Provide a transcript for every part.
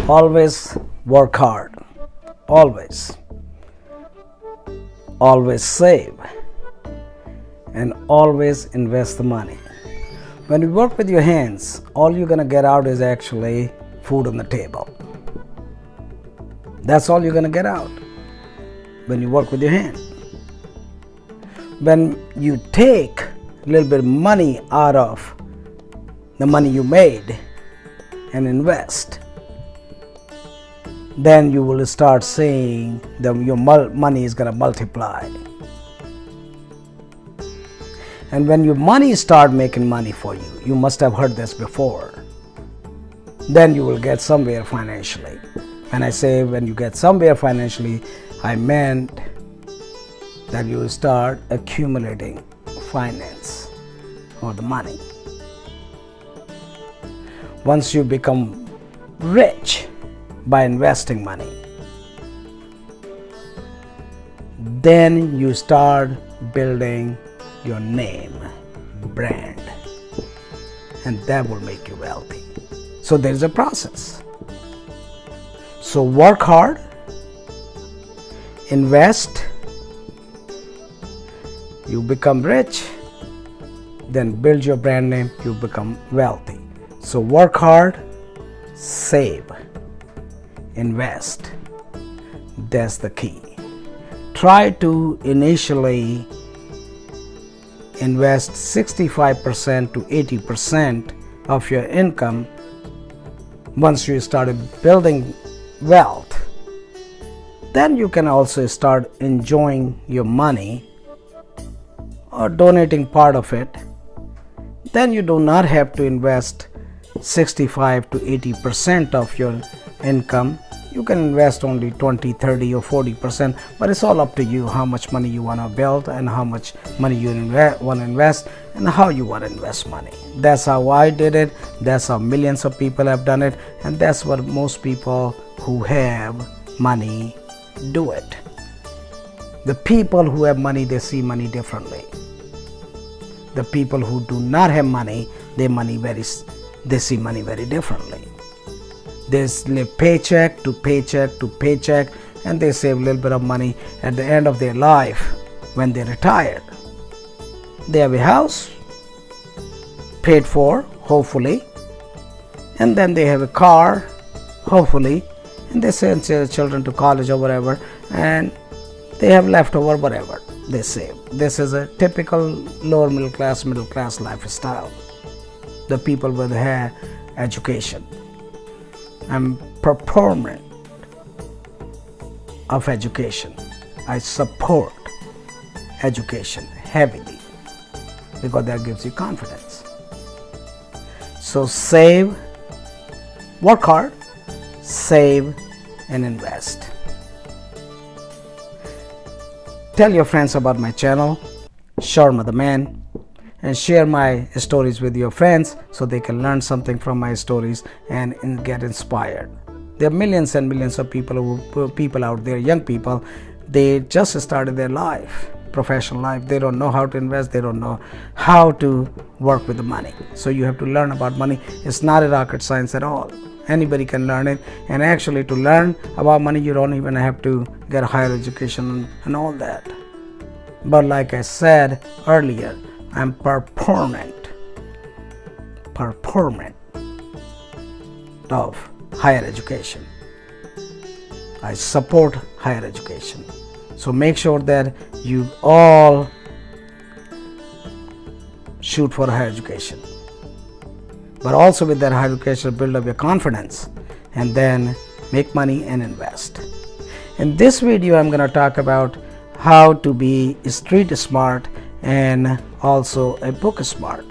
Always work hard. Always. Always save. And always invest the money. When you work with your hands, all you're going to get out is actually food on the table. That's all you're going to get out when you work with your hand. When you take a little bit of money out of the money you made and invest, then you will start seeing that your money is going to multiply. And when your money start making money for you, you must have heard this before, then you will get somewhere financially. When I say when you get somewhere financially, I meant that you will start accumulating finance or the money. Once you become rich by investing money, then you start building your name, brand, and that will make you wealthy. So there is a process. So work hard, invest, you become rich, then build your brand name, you become wealthy. So work hard, save, invest. That's the key. Try to initially invest 65% to 80% of your income. Once you started building wealth, then you can also start enjoying your money or donating part of it. Then you do not have to invest 65 to 80% of your income. You can invest only 20, 30 or 40%, but it's all up to you how much money you want to build and how much money you want to invest and how you want to invest money. That's how I did it. That's how millions of people have done it, and that's what most people who have money do it. The people who have money, they see money differently. The people who do not have money, they see money very differently. They live paycheck to paycheck to paycheck, and they save a little bit of money at the end of their life when they're retired. They have a house paid for, hopefully, and then they have a car, hopefully, and they send their children to college or whatever, and they have leftover whatever they save. This is a typical lower middle class lifestyle. The people with higher education. I'm proponent of education. I support education heavily because that gives you confidence. So save, work hard, save, and invest. Tell your friends about my channel, Sharma the Man, and share my stories with your friends so they can learn something from my stories and get inspired. There are millions and millions of people out there, young people, they just started their life, professional life. They don't know how to invest. They don't know how to work with the money. So you have to learn about money. It's not a rocket science at all. Anybody can learn it. And actually to learn about money, you don't even have to get a higher education and all that. But like I said earlier, I'm proponent of higher education. I support higher education. So make sure that you all shoot for higher education. But also with that higher education, build up your confidence and then make money and invest. In this video, I'm going to talk about how to be street smart and also a book smart.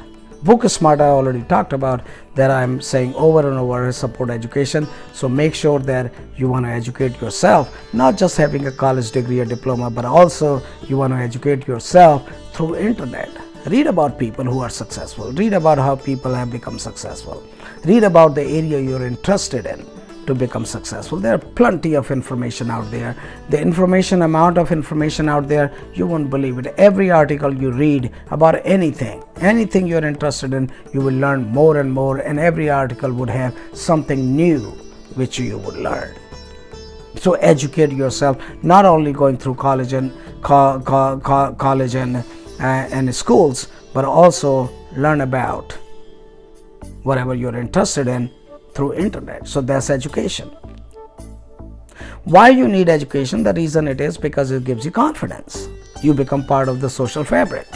Book smart I already talked about, that I'm saying over and over, support education. So make sure that you want to educate yourself, not just having a college degree or diploma, but also you want to educate yourself through internet. Read about people who are successful. Read about how people have become successful. Read about the area you're interested in to become successful. There are plenty of information out there. The amount of information out there, you won't believe it. Every article you read about anything you're interested in, you will learn more and more, and every article would have something new which you would learn. So educate yourself, not only going through college and college and schools, but also learn about whatever you're interested in through internet. So that's education. Why you need education? The reason it is because it gives you confidence. You become part of the social fabric.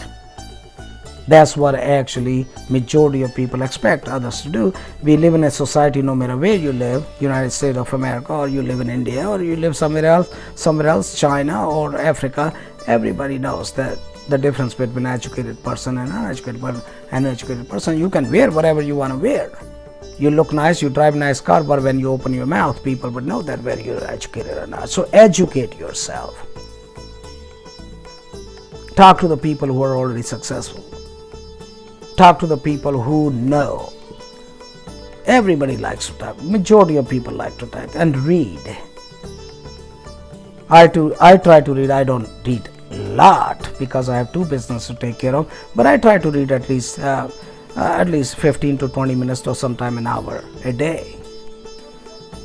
That's what actually majority of people expect others to do. We live in a society, no matter where you live, United States of America, or you live in India, or you live somewhere else, China or Africa. Everybody knows that the difference between an educated person and an uneducated person. You can wear whatever you want to wear. You look nice, you drive a nice car, but when you open your mouth, people would know that whether you're educated or not. So educate yourself. Talk to the people who are already successful. Talk to the people who know. Everybody likes to talk. Majority of people like to talk and read. I try to read. I don't read a lot because I have two businesses to take care of. But I try to read at least 15 to 20 minutes or sometime an hour a day.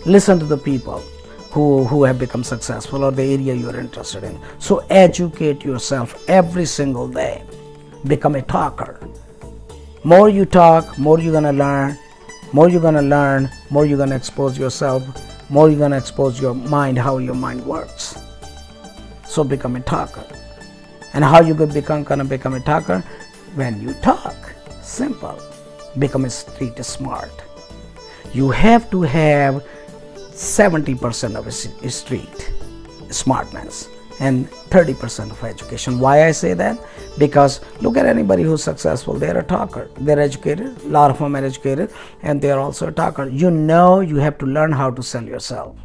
Listen to the people who have become successful or the area you are interested in. So educate yourself every single day. Become a talker. More you talk, more you're gonna learn. More you're gonna learn, more you're gonna expose yourself. More you're gonna expose your mind, how your mind works. So become a talker. And how you gonna become a talker? When you talk. Simple. Become a street smart. You have to have 70% of a street smartness and 30% of education. Why I say that? Because look at anybody who's successful. They're a talker. They're educated. A lot of them are educated, and they're also a talker. You have to learn how to sell yourself.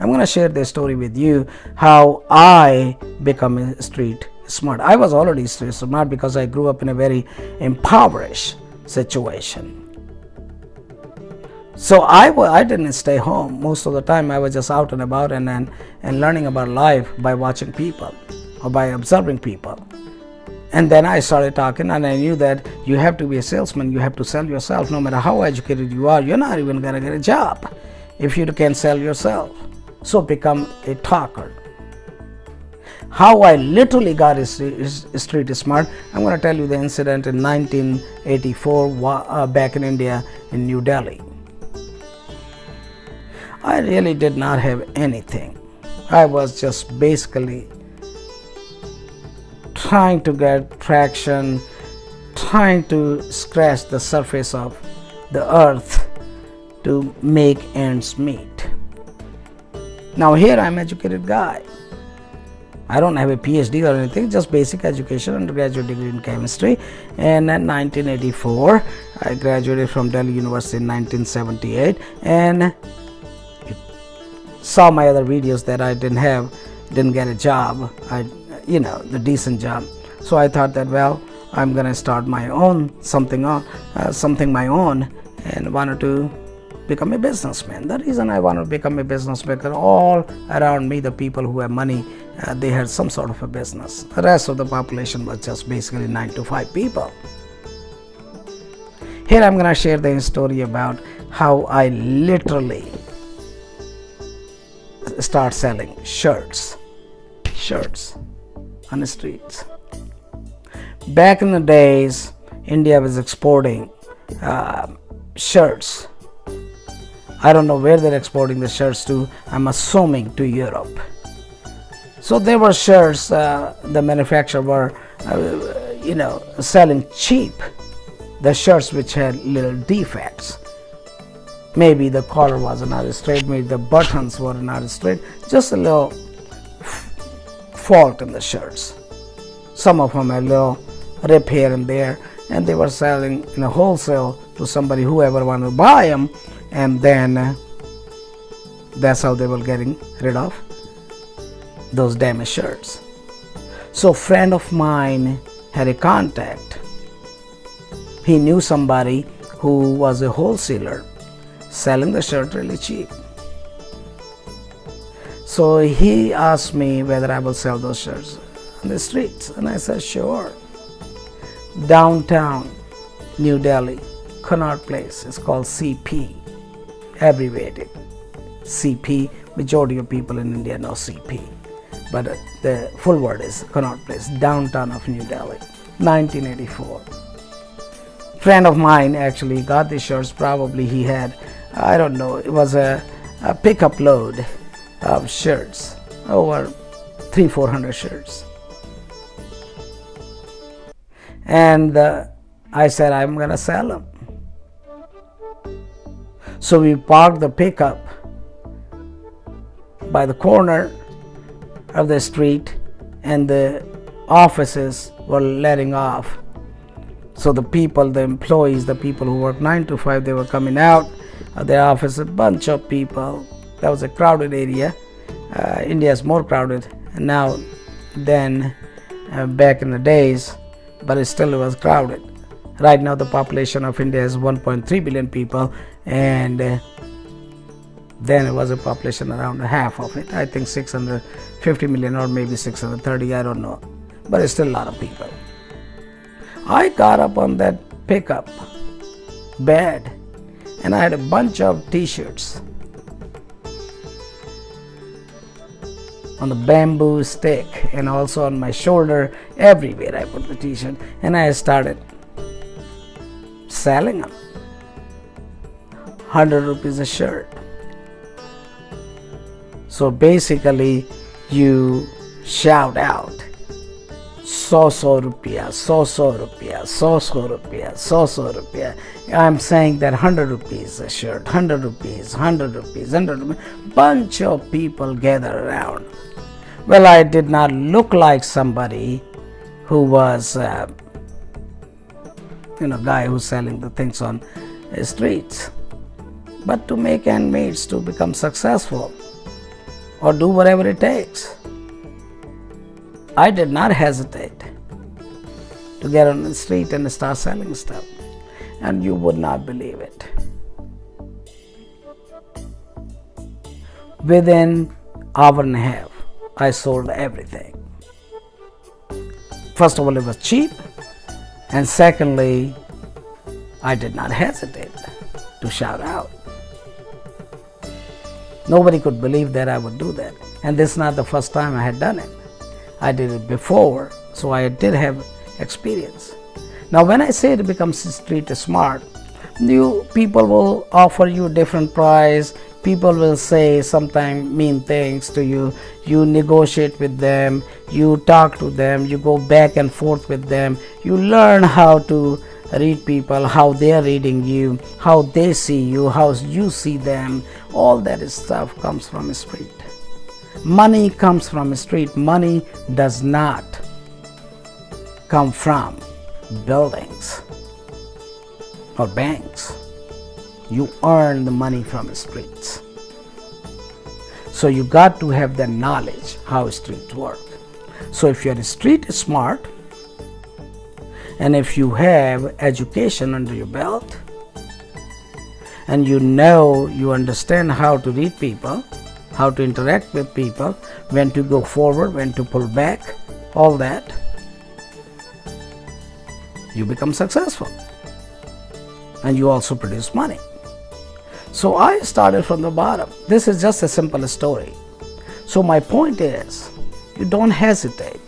I'm going to share this story with you, how I become a street smart. I was already street smart because I grew up in a very impoverished situation. So I didn't stay home. Most of the time I was just out and about and learning about life by watching people or by observing people. And then I started talking, and I knew that you have to be a salesman. You have to sell yourself. No matter how educated you are, you're not even going to get a job if you can sell yourself. So become a talker. How I literally got street smart, I'm going to tell you the incident in 1984 back in India in New Delhi. I really did not have anything. I was just basically trying to get traction, trying to scratch the surface of the earth to make ends meet. Now here I'm an educated guy. I don't have a PhD or anything, just basic education, undergraduate degree in chemistry. And in 1984, I graduated from Delhi University in 1978, and saw my other videos that I didn't get a job, the decent job. So I thought that, well, I'm gonna start my own something my own, and wanted to become a businessman. The reason I wanted to become a businessman, because all around me, the people who have money, they had some sort of a business. The rest of the population was just basically 9 to 5 people. Here I'm gonna share the story about how I literally start selling shirts on the streets. Back in the days, India was exporting shirts. I don't know where they're exporting the shirts to. I'm assuming to Europe. So there were shirts, the manufacturer were selling cheap the shirts which had little defects. Maybe the collar was not straight, maybe the buttons were not straight, just a little fault in the shirts. Some of them had a little rip here and there, and they were selling in a wholesale to somebody, whoever wanted to buy them, and then that's how they were getting rid of those damaged shirts. So a friend of mine had a contact. He knew somebody who was a wholesaler selling the shirt really cheap. So he asked me whether I will sell those shirts on the streets, and I said sure. Downtown New Delhi, Connaught Place, it's called CP. abbreviated CP. Majority of people in India know CP, but the full word is Connaught Place, downtown of New Delhi, 1984. Friend of mine actually got the shirts. Probably he had, I don't know, it was a pickup load of shirts, over 300-400 shirts. And I said, I'm gonna sell them. So we parked the pickup by the corner of the street, and the offices were letting off. So the people, the employees, the people who work 9 to 5, they were coming out of their office, a bunch of people. That was a crowded area. India is more crowded now than back in the days, but it still was crowded. Right now the population of India is 1.3 billion people, and then it was a population around half of it. I think 650 million or maybe 630, I don't know, but it's still a lot of people. I got up on that pickup bed and I had a bunch of t-shirts on the bamboo stick, and also on my shoulder, everywhere I put the t-shirt, and I started selling them. 100 rupees a shirt. So basically you shout out, 100 rupiah, 100 rupiah, 100 rupiah, 100 rupiah. I'm saying that 100 rupees a shirt, 100 rupees, 100 rupees, 100 rupees. Bunch of people gather around. Well, I did not look like somebody who was, guy who's selling the things on the streets. But to make ends meet, to become successful, or do whatever it takes, I did not hesitate to get on the street and start selling stuff. And you would not believe it. Within an hour and a half, I sold everything. First of all, it was cheap, and secondly, I did not hesitate to shout out. Nobody could believe that I would do that. And this is not the first time I had done it. I did it before, so I did have experience. Now when I say it becomes street smart, people will offer you different price, people will say sometimes mean things to you, you negotiate with them, you talk to them, you go back and forth with them, you learn how to read people, how they are reading you, how they see you, how you see them. All that stuff comes from the street. Money comes from the street. Money does not come from buildings or banks. You earn the money from the streets. So you got to have the knowledge how streets work. So if you're street smart, and if you have education under your belt, and you understand how to read people, how to interact with people, when to go forward, when to pull back, all that, you become successful. And you also produce money. So I started from the bottom. This is just a simple story. So my point is, you don't hesitate.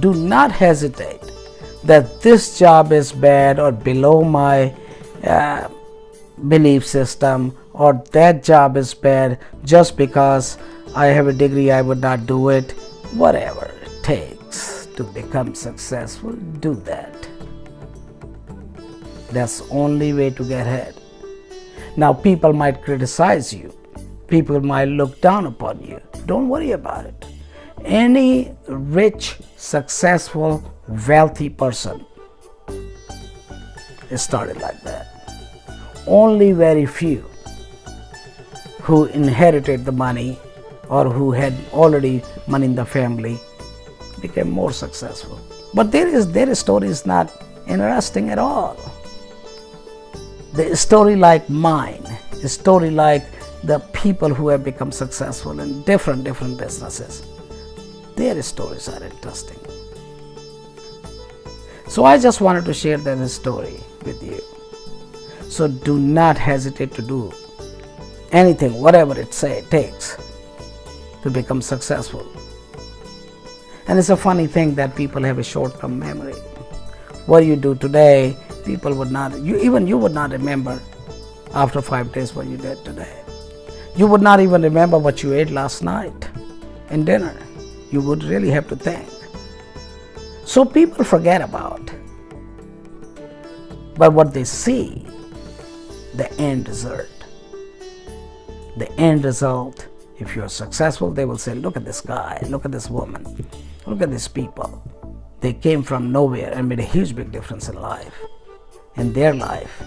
Do not hesitate that this job is bad or below my belief system, or that job is bad just because I have a degree, I would not do it. Whatever it takes to become successful, do that. That's the only way to get ahead. Now people might criticize you, people might look down upon you. Don't worry about it. Any rich, successful, wealthy person is started like that. Only very few who inherited the money or who had already money in the family became more successful. But their story is not interesting at all. The story like mine, the story like the people who have become successful in different businesses, their stories are interesting. So I just wanted to share that story with you. So do not hesitate to do anything, whatever it takes to become successful. And it's a funny thing that people have a short-term memory. What you do today, people would not, you would not remember after 5 days what you did today. You would not even remember what you ate last night in dinner. You would really have to think. So people forget about. But what they see, the end result. The end result, if you're successful, they will say, look at this guy, look at this woman, look at these people. They came from nowhere and made a huge big difference in life, in their life,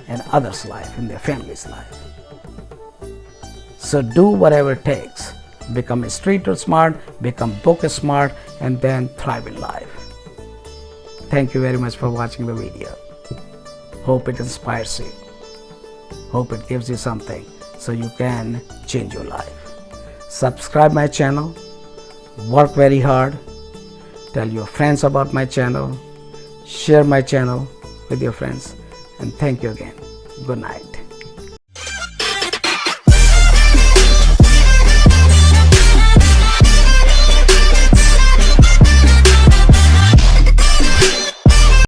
and others' life, in their family's life. So do whatever it takes. Become a streeter smart, become book smart, and then thrive in life. Thank you very much for watching the video. Hope it inspires you. Hope it gives you something so you can change your life. Subscribe my channel, work very hard, tell your friends about my channel, share my channel with your friends, and thank you again. Good night.